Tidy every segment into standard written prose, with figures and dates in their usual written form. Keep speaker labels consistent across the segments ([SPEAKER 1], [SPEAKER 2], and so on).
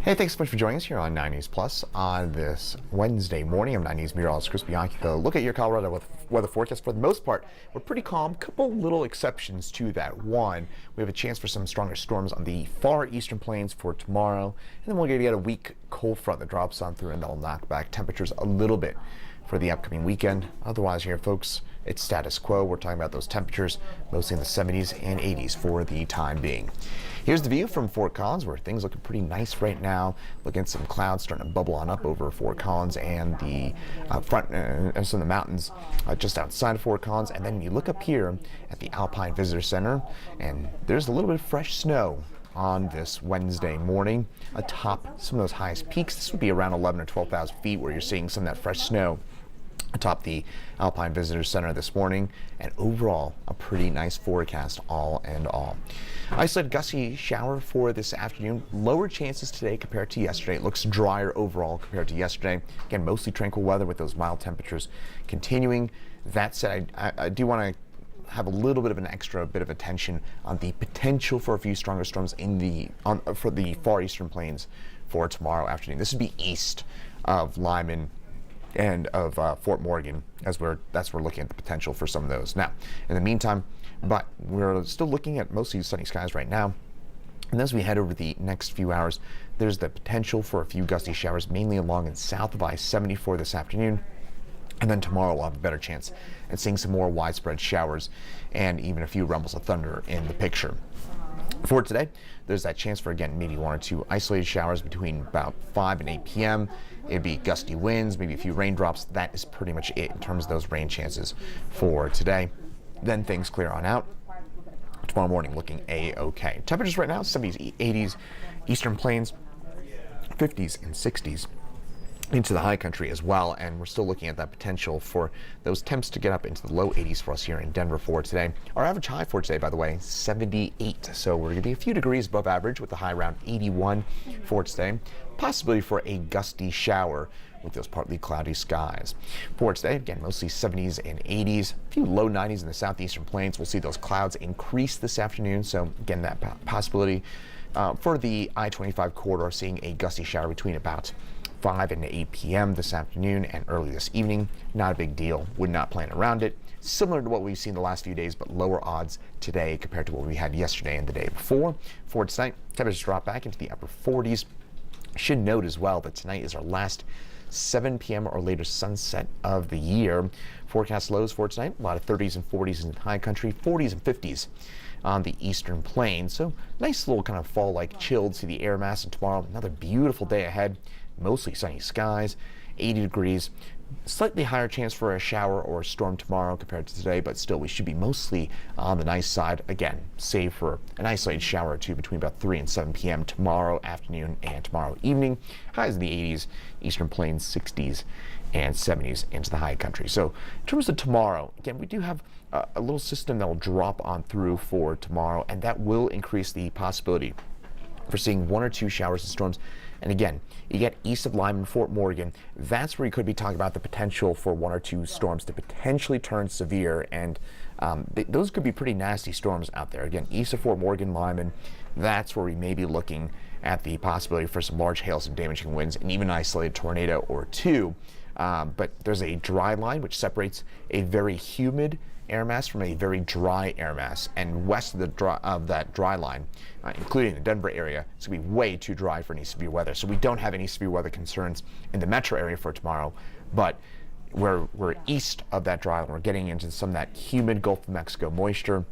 [SPEAKER 1] Hey, thanks so much for joining us here on 9 News Plus on this Wednesday morning. I'm 9 News meteorologist Chris Bianchi. Look at your Colorado weather forecast. For the most part, we're pretty calm. Couple little exceptions to that. One, we have a chance for some stronger storms on the far eastern plains for tomorrow. And then we're going to get a weak cold front that drops on through and that'll knock back temperatures a little bit for the upcoming weekend. Otherwise here, folks, it's status quo. We're talking about those temperatures mostly in the 70s and 80s for the time being. Here's the view from Fort Collins, where things looking pretty nice right now. Looking at some clouds starting to bubble on up over Fort Collins and the some of the mountains just outside of Fort Collins. And then you look up here at the Alpine Visitor Center, and there's a little bit of fresh snow on this Wednesday morning atop some of those highest peaks. This would be around 11 or 12,000 feet where you're seeing some of that fresh snow atop the Alpine Visitor Center this morning, and overall a pretty nice forecast all in all. Isolated gusty shower for this afternoon. Lower chances today compared to yesterday. It looks drier overall compared to yesterday. Again, mostly tranquil weather with those mild temperatures continuing. That said, I do want to have a little bit of an extra bit of attention on the potential for a few stronger storms for the far eastern plains for tomorrow afternoon. This would be east of Lyman and of Fort Morgan, that's where we're looking at the potential for some of those. Now, in the meantime, but we're still looking at mostly sunny skies right now. And as we head over the next few hours, there's the potential for a few gusty showers, mainly along and south of I-74 this afternoon. And then tomorrow we'll have a better chance at seeing some more widespread showers and even a few rumbles of thunder in the picture. For today, there's that chance for, again, maybe one or two isolated showers between about 5 and 8 p.m. It'd be gusty winds, maybe a few raindrops. That is pretty much it in terms of those rain chances for today. Then things clear on out. Tomorrow morning looking A-OK. Temperatures right now, 70s, 80s, eastern plains, 50s and 60s. Into the high country as well, and we're still looking at that potential for those temps to get up into the low 80s for us here in Denver for today. Our average high for today, by the way, 78. So we're going to be a few degrees above average with a high around 81 for today. Possibility for a gusty shower with those partly cloudy skies. For today, again, mostly 70s and 80s, a few low 90s in the southeastern plains. We'll see those clouds increase this afternoon. So again, that possibility for the I-25 corridor, seeing a gusty shower between about 5 and 8 p.m. this afternoon and early this evening. Not a big deal. Would not plan around it. Similar to what we've seen the last few days, but lower odds today compared to what we had yesterday and the day before. For tonight, temperatures drop back into the upper 40s. Should note as well that tonight is our last 7 p.m. or later sunset of the year. Forecast lows for tonight, a lot of 30s and 40s in the high country, 40s and 50s on the eastern plains. So nice little kind of fall-like chill to the air mass. And tomorrow, another beautiful day ahead. Mostly sunny skies, 80 degrees, slightly higher chance for a shower or a storm tomorrow compared to today, but still we should be mostly on the nice side. Again, save for an isolated shower or two between about 3 and 7 p.m. tomorrow afternoon and tomorrow evening. Highs in the 80s, eastern plains 60s and 70s into the high country. So in terms of tomorrow, again, we do have a little system that will drop on through for tomorrow, and that will increase the possibility for seeing one or two showers and storms. And again, you get east of Lyman, Fort Morgan, that's where you could be talking about the potential for one or two storms to potentially turn severe, and those could be pretty nasty storms out there. Again, east of Fort Morgan, Lyman, that's where we may be looking at the possibility for some large hail, some damaging winds, and even an isolated tornado or two. But there's a dry line which separates a very humid air mass from a very dry air mass, and west of that dry line, including the Denver area, it's going to be way too dry for any severe weather. So we don't have any severe weather concerns in the metro area for tomorrow, but we're east of that dry line. We're getting into some of that humid Gulf of Mexico moisture.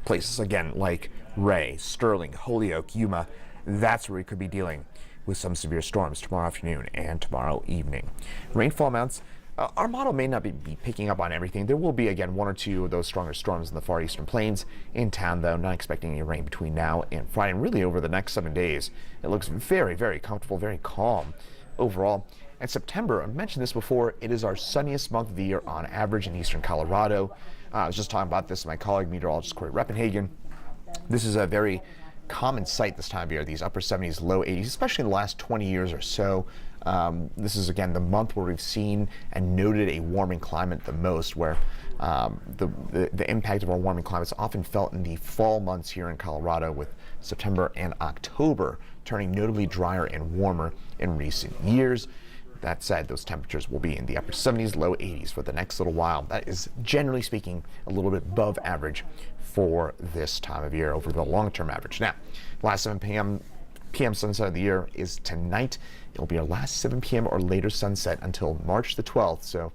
[SPEAKER 1] Places again like Ray, Sterling, Holyoke, Yuma, that's where we could be dealing with some severe storms tomorrow afternoon and tomorrow evening. Rainfall amounts, our model may not be picking up on everything. There will be, again, one or two of those stronger storms in the far eastern plains. In town, though, not expecting any rain between now and Friday, and really over the next 7 days. It looks very, very comfortable, very calm overall. And September, I mentioned this before, it is our sunniest month of the year on average in eastern Colorado. I was just talking about this with my colleague, meteorologist Corey Reppenhagen. This is a very common sight this time of year, these upper 70s, low 80s, especially in the last 20 years or so. This is, again, the month where we've seen and noted a warming climate the most, where the impact of our warming climate is often felt in the fall months here in Colorado, with September and October turning notably drier and warmer in recent years. That said, those temperatures will be in the upper 70s, low 80s for the next little while. That is, generally speaking, a little bit above average for this time of year over the long-term average. Now, last 7 p.m. sunset of the year is tonight. It will be our last 7 p.m. or later sunset until March the 12th. So,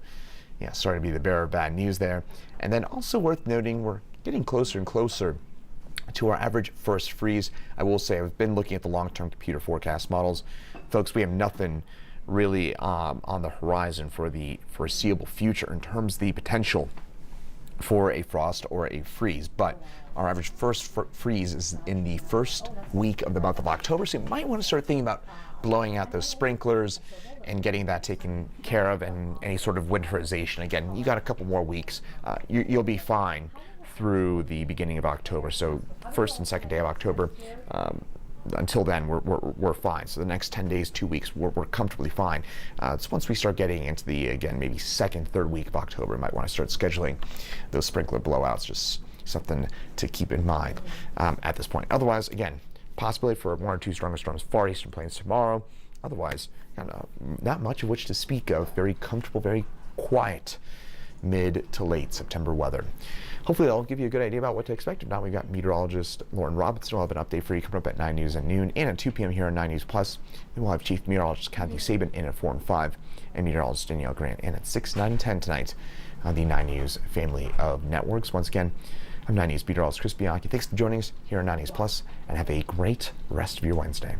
[SPEAKER 1] yeah, sorry to be the bearer of bad news there. And then also worth noting, we're getting closer and closer to our average first freeze. I will say I've been looking at the long-term computer forecast models. Folks, we have nothing really on the horizon for the foreseeable future in terms of the potential for a frost or a freeze, but our average first freeze is in the first week of the month of October, so you might want to start thinking about blowing out those sprinklers and getting that taken care of, and any sort of winterization. Again, you got a couple more weeks. You'll be fine through the beginning of October, so first and second day of October. Until then, we're fine. So the next 10 days, 2 weeks, we're comfortably fine. It's once we start getting into the, again, maybe second, third week of October, we might want to start scheduling those sprinkler blowouts. Just something to keep in mind at this point. Otherwise, again, possibility for 1 or 2 stronger storms far eastern plains tomorrow. Otherwise, not much of which to speak of. Very comfortable, very quiet mid to late September weather. Hopefully that'll give you a good idea about what to expect. If not, we've got meteorologist Lauren Robinson. We'll have an update for you coming up at 9 News at noon and at 2 p.m. here on 9 News Plus. Then we'll have Chief Meteorologist Kathy Sabin in at 4 and 5, and meteorologist Danielle Grant in at 6, 9, and 10 tonight on the 9 News family of networks. Once again, I'm 9 News meteorologist Chris Bianchi. Thanks for joining us here on 9 News Plus, and have a great rest of your Wednesday.